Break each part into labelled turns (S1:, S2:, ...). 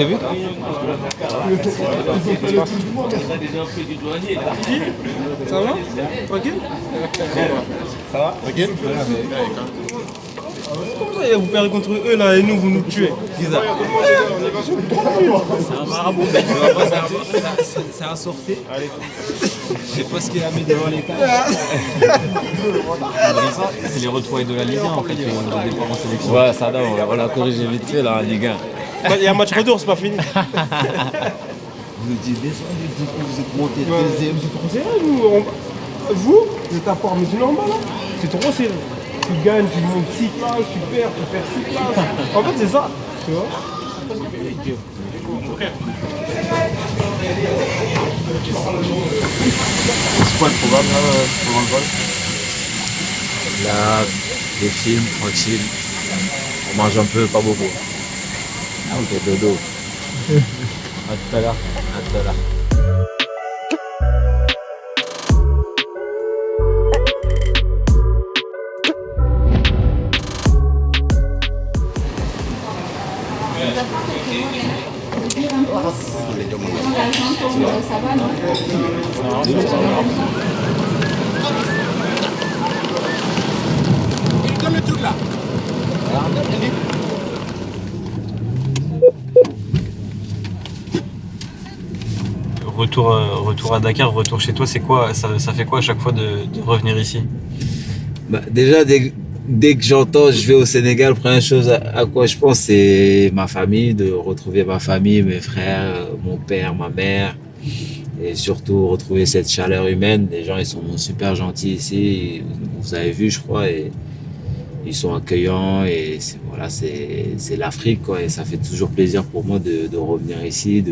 S1: prévu?
S2: Ça va? Tranquille? Ça va? Tranquille? Comment ça, vous perdez contre eux là et nous, vous nous tuez?
S1: C'est un marabout. C'est un sorcier. Je sais pas ce qu'il a mis devant les cages. C'est les retrouvailles de la Ligue 1 en fait, on doit départ en sélection.
S3: Ouais, ça va, on l'a corrigé vite fait là en Ligue 1.
S2: Il y a un match retour, c'est pas fini.
S1: Vous nous dites descendez, vous êtes monté deuxième.
S2: C'est vrai, vous êtes à part, mais c'est normal, hein. C'est trop serré. Tu gagnes, tu montes 6 places, tu perds 6 places. En fait, c'est ça, tu vois.
S1: C'est quoi le programme là pendant le vol?
S3: Là, des films, tranquille. On mange un peu, pas beaucoup. Ah ok, dodo. À tout à l'heure. À tout à l'heure.
S4: Ça va, non?
S2: Donne le truc là.
S5: Retour à Dakar, retour chez toi, c'est quoi? Ça fait quoi à chaque fois de revenir ici?
S3: Bah, déjà, dès que j'entends je vais au Sénégal, la première chose à quoi je pense, c'est ma famille, de retrouver ma famille, mes frères, mon père, ma mère. Et surtout retrouver cette chaleur humaine. Les gens, ils sont super gentils ici. Vous avez vu, je crois, et ils sont accueillants. Et voilà, c'est l'Afrique, quoi. Et ça fait toujours plaisir pour moi de revenir ici.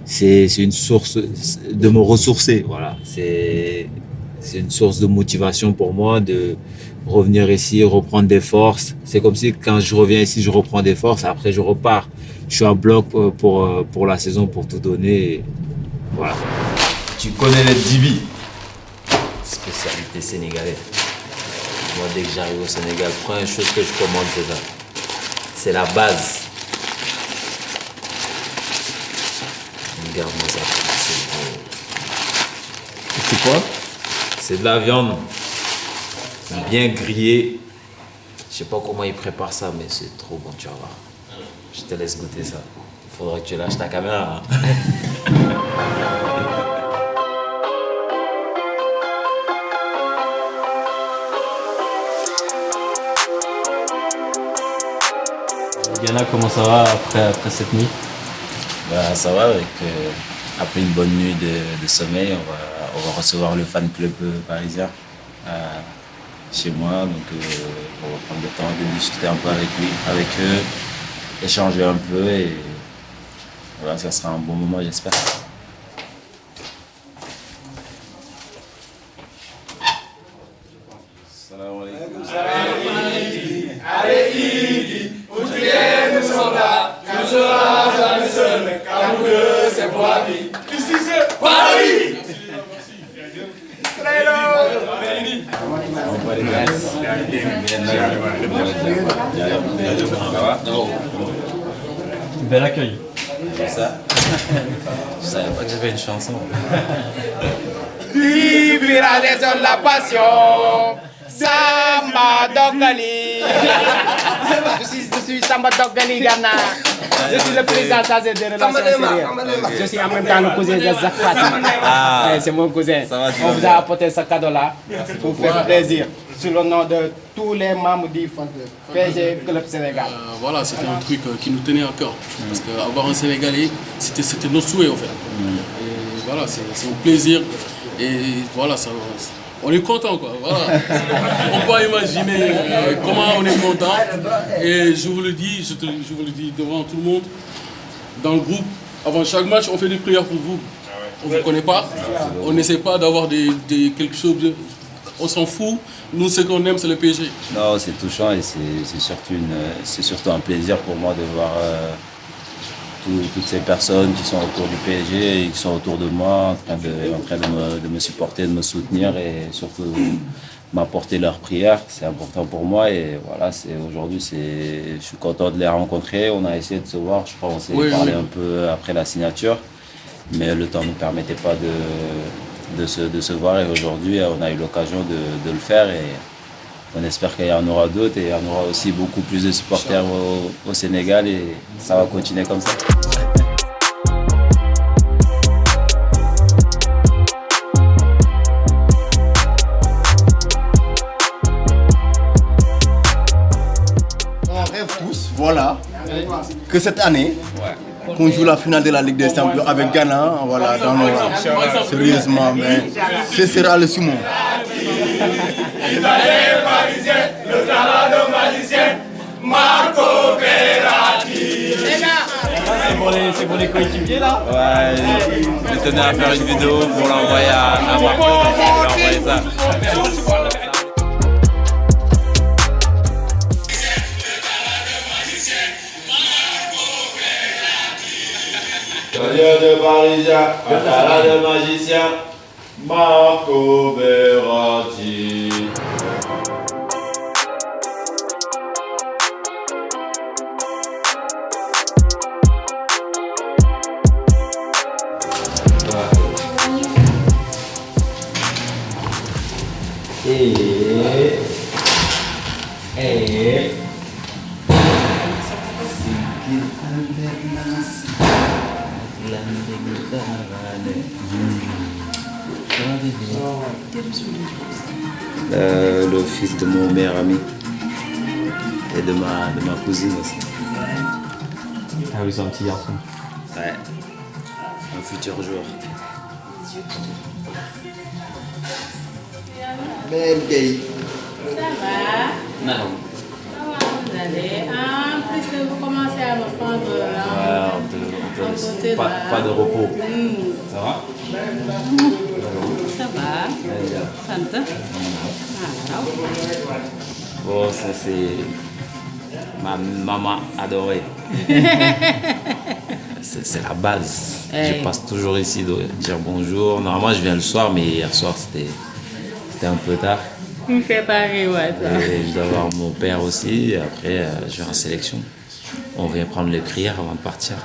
S3: C'est une source de me ressourcer. Voilà, c'est une source de motivation pour moi de revenir ici, reprendre des forces. C'est comme si quand je reviens ici, je reprends des forces. Après, je repars. Je suis en bloc pour la saison, pour tout donner. Voilà.
S1: Tu connais les Dibi?
S3: Spécialité sénégalaise. Moi, dès que j'arrive au Sénégal, la première chose que je commande, c'est ça. C'est la base. Regarde-moi ça.
S1: C'est quoi?
S3: C'est de la viande bien grillée. Je sais pas comment ils préparent ça, mais c'est trop bon, tu vas voir. Je te laisse goûter ça. Il faudra que tu lâches ta caméra. Hein.
S5: Diana, comment ça va après cette nuit?
S6: Bah, ça va, après une bonne nuit de sommeil, on va recevoir le fan club parisien chez moi. Donc on va prendre le temps de discuter un peu avec eux, échanger un peu et voilà, ça sera un bon moment, j'espère. Salam alaikum. Nous sommes là, tu ne seras jamais seul, car nous deux, c'est pour la vie. Ici, c'est Paris!
S5: Bel accueil.
S6: Ça, je savais pas que j'avais une chanson.
S7: Vivira des zones la passion. Samba Dogali. Je suis Samba Dogali Ghana. Je suis le président chargé des relations extérieures. Je suis en même temps le cousin de Zak Fati. C'est mon cousin. On vous a apporté ce cadeau-là pour faire plaisir. Sur le nom de tous les membres du PSG Club Sénégal.
S8: Voilà, c'était un truc qui nous tenait à cœur. Parce qu'avoir un Sénégalais, c'était notre souhait en fait. Et voilà, c'est un plaisir. Et voilà, on est content quoi. Voilà. On peut pas imaginer comment on est content. Et je vous le dis, je vous le dis devant tout le monde, dans le groupe, avant chaque match, on fait des prières pour vous. On ne vous connaît pas, on n'essaie pas d'avoir quelque chose de... On s'en fout, nous ce qu'on aime c'est le PSG.
S6: Non, c'est touchant et c'est surtout un plaisir pour moi de voir toutes ces personnes qui sont autour du PSG et qui sont autour de moi en train de me supporter, de me soutenir et surtout m'apporter leurs prières. C'est important pour moi et voilà, aujourd'hui, je suis content de les rencontrer. On a essayé de se voir, je crois qu'on s'est parlé un peu après la signature, mais le temps ne nous permettait pas de se voir et aujourd'hui, on a eu l'occasion de le faire et on espère qu'il y en aura d'autres et il y en aura aussi beaucoup plus de supporters au Sénégal et ça va continuer comme ça.
S9: On rêve tous, voilà, que cette année, qu'on joue la finale de la Ligue des Champions avec Ghana, voilà, dans nos rangs. Sérieusement, mais ce sera le summum.
S7: Le talent de magicien, Marco Verratti.
S5: C'est pour les coéquipiers là?
S3: Ouais, je tenais à faire une vidéo pour l'envoyer à Marco, donc je vais envoyer ça.
S10: De Parisien, le talent de magicien, Marco Verratti.
S6: Le fils de mon meilleur ami et de ma cousine aussi.
S5: Ah oui, c'est un petit garçon.
S6: Ouais, un futur joueur.
S9: Même gay.
S11: Ça va?
S6: Non.
S11: Comment vous allez? Ah, en plus, vous commencez à me prendre
S3: Ouais, pas de repos. Ça va?
S11: Ça va? Sant?
S3: Bon, ça c'est ma maman adorée. C'est la base.
S11: Hey.
S3: Je passe toujours ici de dire bonjour. Normalement, je viens le soir, mais hier soir, c'était un peu tard.
S11: Vous me faites pas rire, ouais, ça.
S3: Et je dois voir mon père aussi. Et après, je vais en sélection. On vient prendre les prières avant de partir.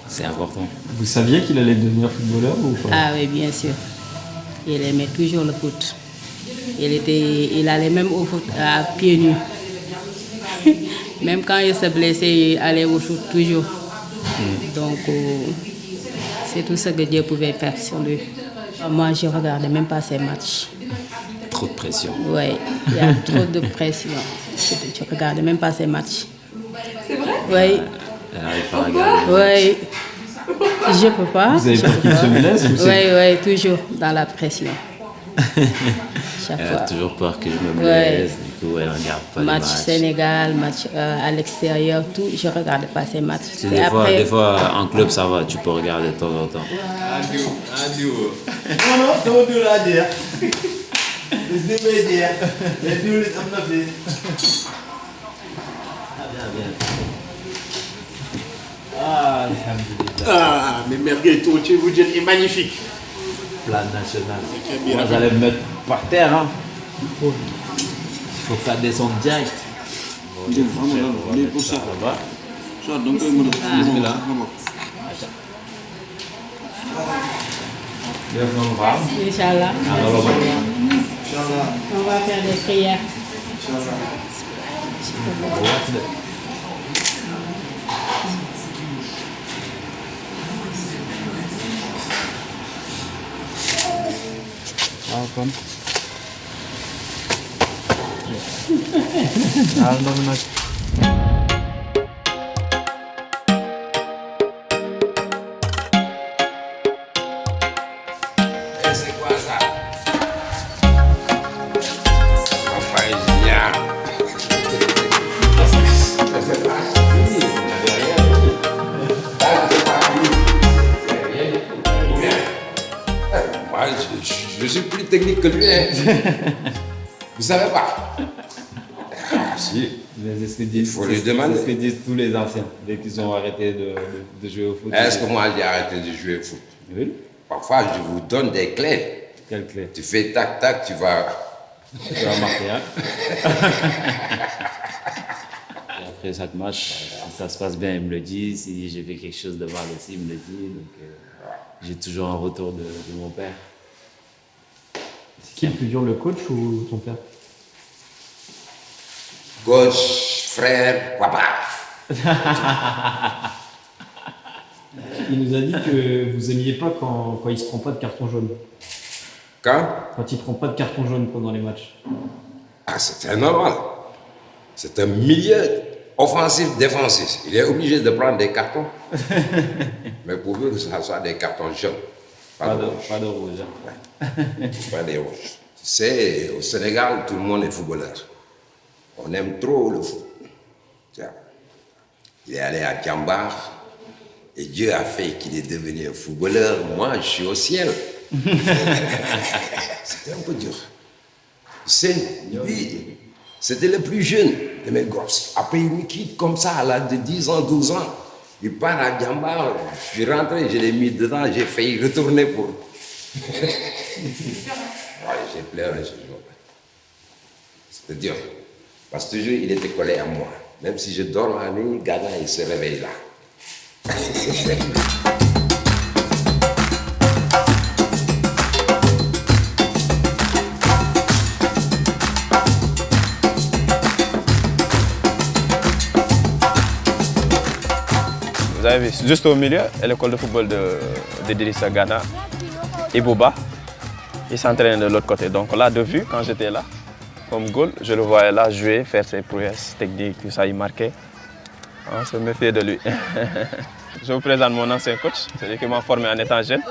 S3: C'est important.
S5: Vous saviez qu'il allait devenir footballeur ou pas?
S11: Ah oui, bien sûr. Il aimait toujours le foot. Il allait même au foot à pieds nus. Même quand il se blessait, il allait au foot toujours. Donc, c'est tout ce que Dieu pouvait faire sur lui. Moi, je ne regardais même pas ses matchs.
S3: Trop de pression.
S11: Oui, il y a trop de pression. Je ne regardais même pas ses matchs.
S4: C'est vrai?
S11: Oui.
S3: Elle n'arrive pas à regarder.
S11: Oui. Je ne peux pas.
S5: Vous avez peur qu'il se blesse ou c'est...
S11: Oui, oui, toujours dans la pression. Chaque
S3: Elle
S11: fois.
S3: a toujours peur que je me blesse. Du coup, elle ne regarde pas
S11: Match
S3: les matchs.
S11: Sénégal, match à l'extérieur, tout. Je ne regardais pas ces matchs.
S3: C'est des fois, en club, ça va. Tu peux regarder de temps en temps.
S9: Non, non, c'est au-delà là, dire. Les immédiats. Les deux, les hommes.
S3: Ah, alhamdulillah.
S9: Ah, mais merguez, tout, vous dites, est magnifique.
S3: Plan national. Moi, j'allais me mettre par terre. Hein. Il faut que ça descende direct. Ça va. Bismillah.
S11: Inch'Allah. On va faire des prières.
S3: Welcome.
S10: C'est quoi ça? Parisien. Moi, je suis plus technique que lui. Hein. Vous savez pas? Ah, si. Il faut lui demander.
S3: C'est ce que disent tous les anciens dès qu'ils ont arrêté de jouer au foot.
S10: Est-ce que moi j'ai arrêté de jouer au foot?
S3: Oui.
S10: Parfois, je vous donne des clés.
S3: Quelle clé?
S10: Tu fais tac tac, tu vas
S3: Je dois marquer un. Et après chaque match, si ça se passe bien, il me le dit. Si j'ai fait quelque chose de mal aussi, il me le dit. Donc, j'ai toujours un retour de mon père.
S5: C'est qui le plus dur, le coach ou ton père?
S10: Coach, frère, papa.
S5: Il nous a dit que vous aimiez pas quand il se prend pas de carton jaune. Quand il prend pas de carton jaune pendant les matchs.
S10: Ah, c'est très normal. C'est un milieu offensif-défensif. Il est obligé de prendre des cartons. Mais pour que ça soit des cartons jaunes.
S3: Pas de rouge.
S10: Pas de rouge. Tu sais, au Sénégal, tout le monde est footballeur. On aime trop le foot. Tiens. Il est allé à Djambar et Dieu a fait qu'il est devenu un footballeur. Moi, je suis au ciel. C'était un peu dur. Tu sais, lui, c'était le plus jeune de mes gosses. Après, il me quitte comme ça à l'âge de 10 ans, 12 ans. Il part à Djambar. Je suis rentré, je l'ai mis dedans, j'ai failli retourner pour. Ouais, j'ai pleuré ce jour. C'était dur. Parce que toujours, il était collé à moi. Même si je dors la nuit, Gana, il se réveille là.
S12: Vous avez vu, juste au milieu, l'école de football de Dirissa Gana, Ibouba. Il s'entraîne de l'autre côté. Donc là, de vue, quand j'étais là, comme goal, je le voyais là jouer, faire ses prouesses techniques, tout ça, il marquait. On se méfiait de lui. Je vous présente mon ancien coach, celui qui m'a formé en étant jeune.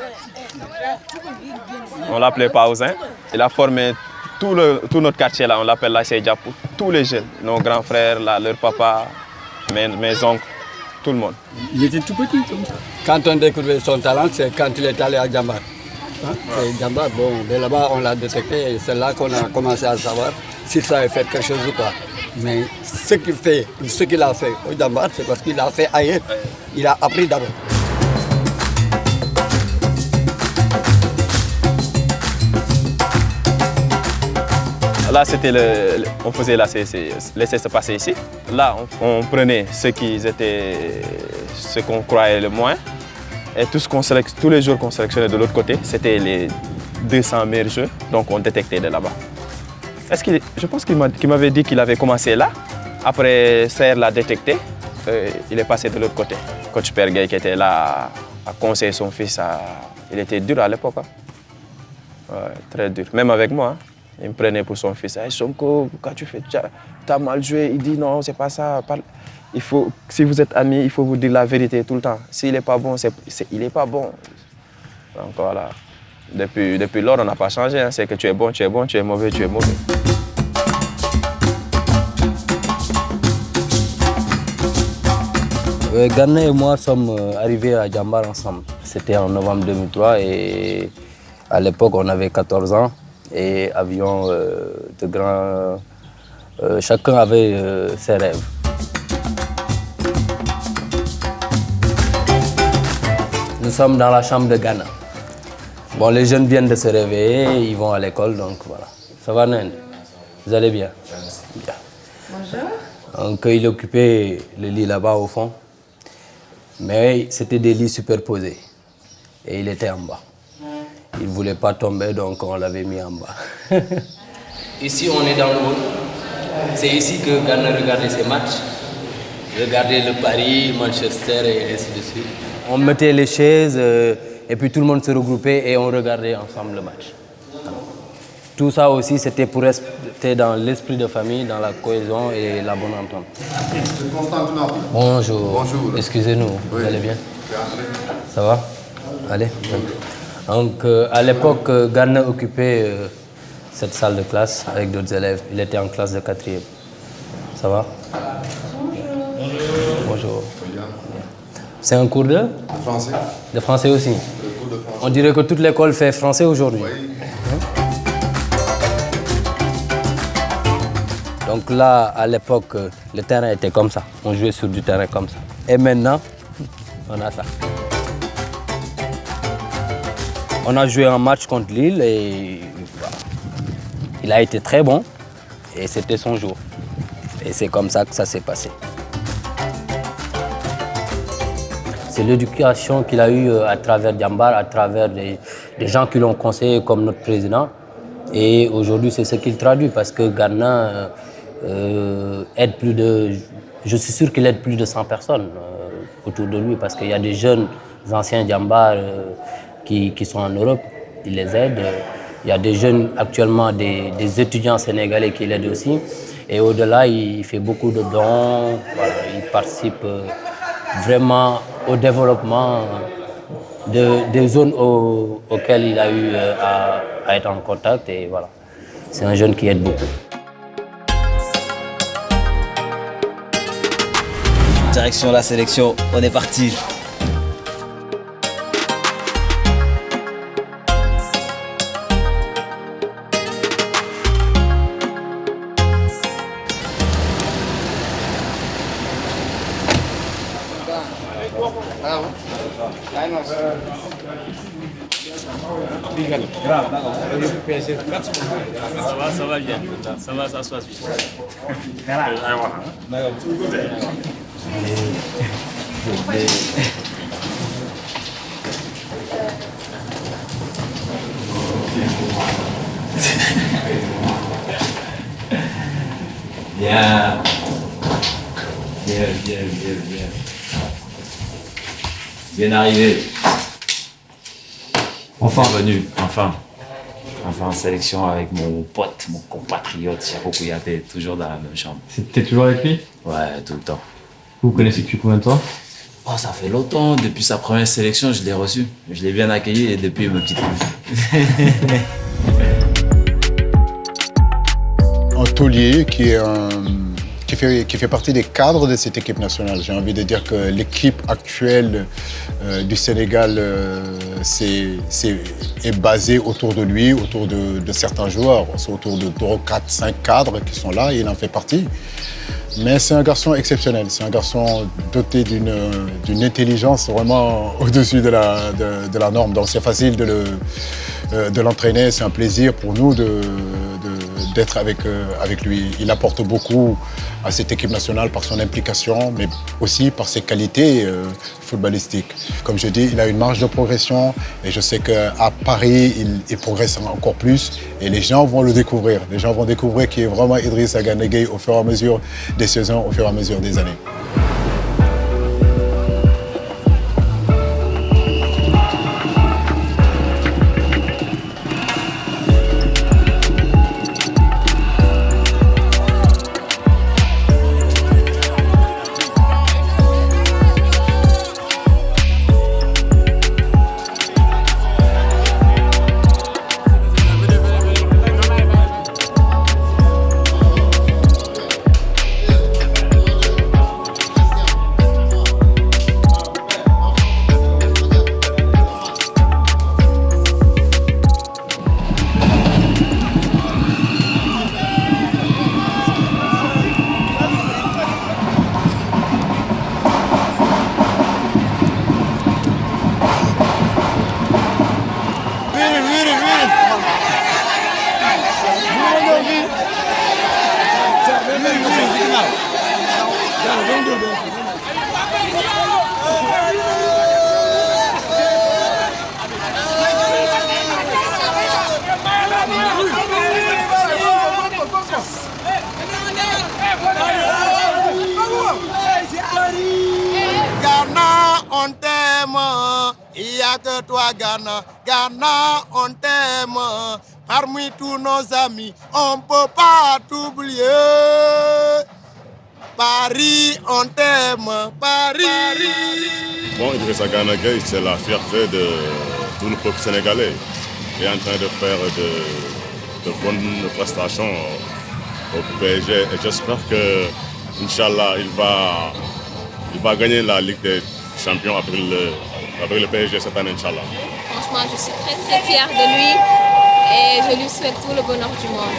S12: On l'appelait Paousin. Il a formé tout notre quartier là, on l'appelle la Diapou, tous les jeunes, nos grands frères, là, leurs papas, mes oncles, tout le monde.
S13: Il était tout petit comme ça. Quand on découvrait son talent, c'est quand il est allé à Djambar. Hein? Djambar, bon, de là-bas on l'a détecté et c'est là qu'on a commencé à savoir si ça avait fait quelque chose ou pas. Mais ce qu'il a fait au Djambar, c'est parce qu'il a fait ailleurs. Il a appris d'abord.
S12: Là, c'était on faisait laisser se passer ici. Là, on prenait ce qu'on croyait le moins. Et tous les jours qu'on sélectionnait de l'autre côté, c'était les 200 meilleurs jeux. Donc, on détectait de là-bas. Je pense qu'il m'avait dit qu'il avait commencé là. Après, Serre l'a détecté. Il est passé de l'autre côté. Coach Perguet qui était là à conseiller son fils. Il était dur à l'époque. Hein. Ouais, très dur. Même avec moi. Hein. Il me prenait pour son fils. Hey, Sonko, pourquoi tu as mal joué? Il dit non, c'est pas ça. Si vous êtes amis, il faut vous dire la vérité tout le temps. S'il n'est pas bon, il n'est pas bon. Donc voilà. Depuis lors, on n'a pas changé. Hein. C'est que tu es bon, tu es bon, tu es mauvais, tu es mauvais.
S14: Gana et moi sommes arrivés à Djambar ensemble. C'était en novembre 2003 et à l'époque, on avait 14 ans. Et avions de grands... chacun avait ses rêves. Nous sommes dans la chambre de Gana. Bon, les jeunes viennent de se réveiller, ils vont à l'école, donc voilà. Ça va, Nende? Vous allez bien? Bien.
S4: Bonjour.
S14: Donc, il occupait le lit là-bas au fond. Mais c'était des lits superposés. Et il était en bas. Il ne voulait pas tomber, donc on l'avait mis en bas. Ici, on est dans le hall. C'est ici que Gana regardait ses matchs. Regardait le Paris, Manchester et ainsi de suite. On mettait les chaises et puis tout le monde se regroupait et on regardait ensemble le match. Tout ça aussi, c'était pour rester dans l'esprit de famille, dans la cohésion et la bonne entente. Bonjour. Bonjour. Excusez-nous, vous allez bien? Ça va? Allez. Donc, à l'époque, Gana occupait cette salle de classe avec d'autres élèves. Il était en classe de 4e. Ça va? Bonjour. Bonjour. C'est un cours de? Français. De français aussi? Le cours de français. On dirait que toute l'école fait français aujourd'hui. Oui. Donc là, à l'époque, le terrain était comme ça. On jouait sur du terrain comme ça. Et maintenant, on a ça. On a joué un match contre Lille et voilà. Il a été très bon et c'était son jour. Et c'est comme ça que ça s'est passé. C'est l'éducation qu'il a eue à travers Diambar, à travers des gens qui l'ont conseillé comme notre président. Et aujourd'hui, c'est ce qu'il traduit parce que Gana aide plus de... Je suis sûr qu'il aide plus de 100 personnes autour de lui parce qu'il y a des jeunes anciens Diambar qui sont en Europe, il les aide. Il y a des jeunes actuellement, des étudiants sénégalais qui l'aident aussi. Et au-delà, il fait beaucoup de dons, voilà, il participe vraiment au développement des zones auxquelles il a eu à être en contact. Et voilà, c'est un jeune qui aide beaucoup.
S3: Direction la sélection, on est parti.
S5: Ça va bien, ça va, ça se passe bien.
S3: Bien. Bien arrivé. Enfin venu, enfin en sélection avec mon pote, mon compatriote Cheikhou Kouyaté, toujours dans la même chambre.
S5: T'es toujours avec lui?
S3: Ouais, tout le temps.
S5: Vous connaissez depuis combien de temps?
S3: Oh, ça fait longtemps, depuis sa première sélection, je l'ai reçu. Je l'ai bien accueilli et depuis, il me quitte plus.
S15: Un taulier qui fait partie des cadres de cette équipe nationale. J'ai envie de dire que l'équipe actuelle du Sénégal est basée autour de lui, autour de certains joueurs. C'est autour de 3, 4, 5 cadres qui sont là et il en fait partie. Mais c'est un garçon exceptionnel, c'est un garçon doté d'une intelligence vraiment au-dessus de la norme. Donc c'est facile de l'entraîner, c'est un plaisir pour nous d'être avec lui. Il apporte beaucoup à cette équipe nationale par son implication, mais aussi par ses qualités footballistiques. Comme je dis, il a une marge de progression et je sais qu'à Paris, il progresse encore plus et les gens vont le découvrir. Les gens vont découvrir qui est vraiment Idrissa Gana Gueye au fur et à mesure des saisons, au fur et à mesure des années.
S7: Ghana, on t'aime, il n'y a que toi Ghana. Ghana, on t'aime, parmi tous nos amis, on ne peut pas t'oublier. Paris, on t'aime, Paris.
S16: Bon, Idrissa Gana Gueye, c'est la fierté de tout le peuple sénégalais. Il est en train de faire de bonnes prestations au PSG et j'espère que, Inch'Allah, il va gagner la Ligue des Champions avec le PSG cette année, Inch'Allah.
S17: Franchement, je suis très très fière de lui et je lui souhaite tout le bonheur du monde.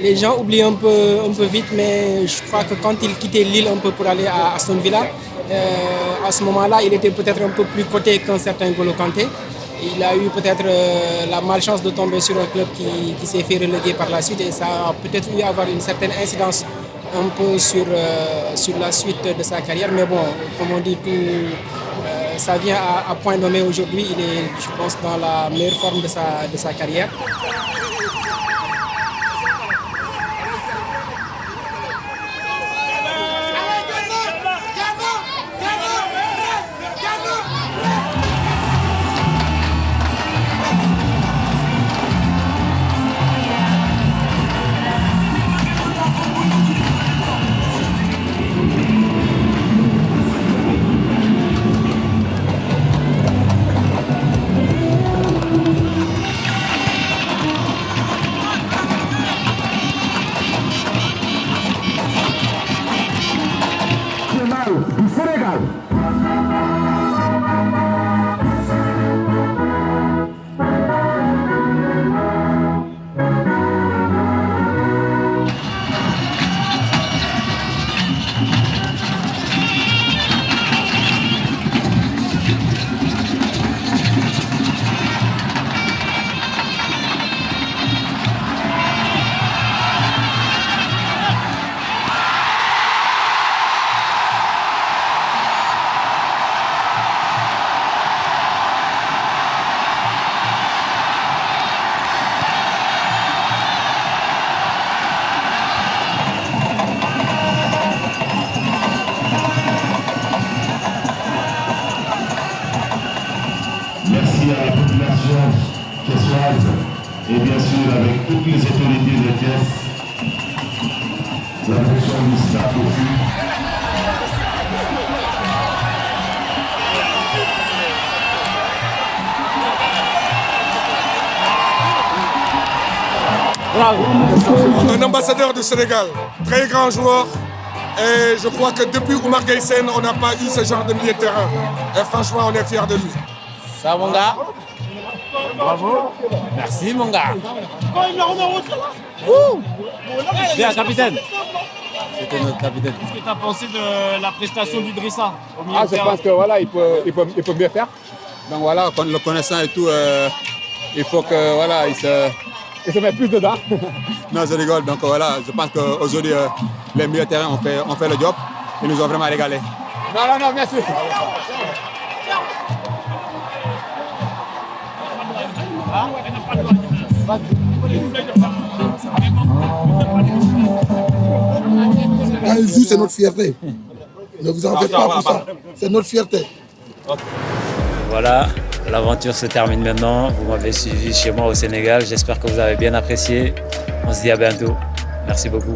S18: Les gens oublient un peu vite, mais je crois que quand il quittait Lille un peu pour aller à Aston Villa, à ce moment-là, il était peut-être un peu plus coté qu'un certain N'Golo Kanté. Il a eu peut-être la malchance de tomber sur un club qui s'est fait reléguer par la suite et ça a peut-être eu à avoir une certaine incidence un peu sur la suite de sa carrière. Mais bon, comme on dit, ça vient à point nommé aujourd'hui. Il est, je pense, dans la meilleure forme de sa carrière.
S19: Du Sénégal.
S20: Merci à la population thiessoise et bien sûr avec toutes les autorités de Thiès, la fonction de la Profu.
S21: Un ambassadeur du Sénégal, très grand joueur. Et je crois que depuis Oumar Gueye, on n'a pas eu ce genre de milieu de terrain. Et franchement, on est fiers de lui.
S22: Ça, mon gars. Bravo. Merci, mon gars.
S5: Bien, capitaine.
S22: C'était notre capitaine.
S5: Qu'est-ce que tu as pensé de la prestation d'Idrissa au milieu
S23: Ah,
S5: de
S23: je
S5: terrain?
S23: pense que voilà, il peut mieux faire. Donc voilà, le connaissant et tout, il faut que voilà, il se met plus dedans. Non, je rigole. Donc voilà, je pense qu'aujourd'hui, les milieux de terrain ont fait le job. Ils nous ont vraiment régalé. Non, merci.
S21: Quand il joue, c'est notre fierté. Ne vous en faites pas pour ça. C'est notre fierté.
S3: Voilà, l'aventure se termine maintenant. Vous m'avez suivi chez moi au Sénégal. J'espère que vous avez bien apprécié. On se dit à bientôt. Merci beaucoup.